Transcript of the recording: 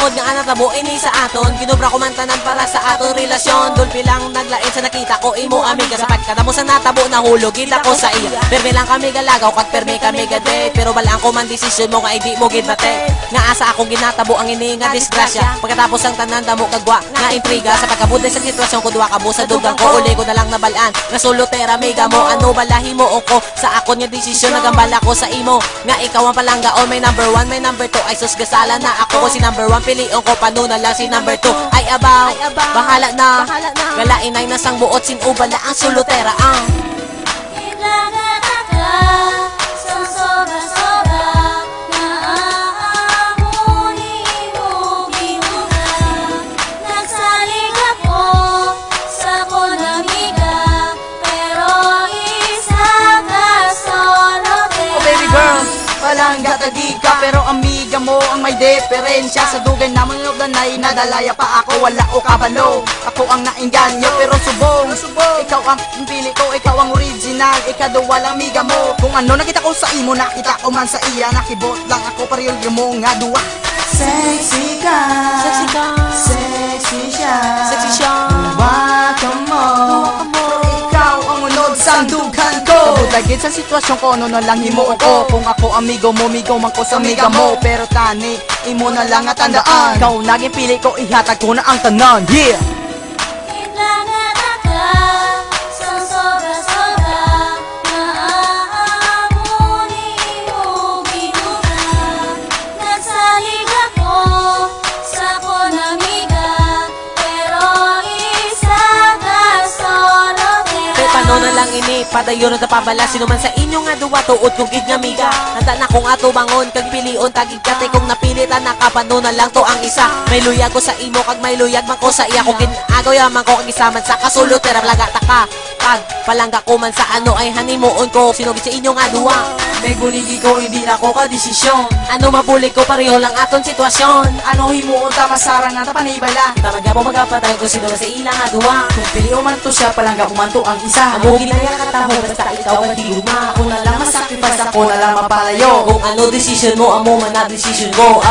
bangod nga natabo ini sa aton. Ginobra ko mantanan para sa aton relasyon. Dulpi lang naglain sa nakita ko imo amiga. Sa pagkatamo sa natabo nahulog kita ko sa iya. Perme lang kami galagaw kag perme kami gadate. Pero balaan ko man desisyon mo nga di mo gidbate. Nga asa akong ginatabo ang ini nga disgrasya. Pagkatapos ang tanan damo kagwa nga intriga. Sa pagkabuday sa sitwasyon ko duwa kabo sa dugang ko. Uli ko na lang nabalaan nga solotera amiga mo. Ano balahi mo o ko sa akon nga desisyon. Nagambala ko sa imo nga ikaw ang palangga o may number 1 may number 2 ay sus gasala na ako ko si number 1 pilion ko pano na lang si number 2 ay abaw bahala na galain ay nasang buot sin ubala ang solotera ang palangga tagi ka pero amiga mo ang may diferensya. Sa dugay naman yung danay nadalaya pa ako wala o kabalo. Ako ang nainganyo pero subong ikaw ang pili ko, ikaw ang original. Ikaduwa lang amiga mo. Kung ano nakita ko sa imo nakita ko man sa iya. Nakibot lang ako pareho mo nga duwa. Sexy ka, sexy ka, sexy siya, sexy siya. Duwa ka mo, ikaw ang unod sa dugan ko. Kabudagid sa sitwasyon ko, ano na lang himuo ko. Kung ako amigo mo, migo man ko sa amiga mo. Pero tani, imo na lang at tandaan. Ikaw naging pili ko, ihatag ko na ang tanan. Yeah! Ano na lang ini, padayon na tapabala. Sino man sa inyo nga duwa tuod kong gid nga miga. Handa na kong ato bangon, kag pilion tagig kate. Kung napilitan nakapano na lang to ang isa. May luyag ko sa imo, kag may luyag man ko sa iya. Kung ginagaw yaman ko kag isaman sa kasulotera plaga ta ka. Pag palangga ko man sa ano ay hanimuon ko. Sino gid sa inyo nga duwa. May buligi ko, hindi na ko kadesisyon. Ano mabuli ko, pareho lang aton sitwasyon. Ano himuon ta masarang na tapanibala. Tamaga po magapatay ko sino sa ilang nga duwa. Kung piliyo man to siya, palangga ko man to ang isa. Amo ginaya katamo basta ikaw ang di luma. Ako na lang masacrifice, ako na lang mapalayo. Kung ano desisyon mo, amo man na desisyon ko.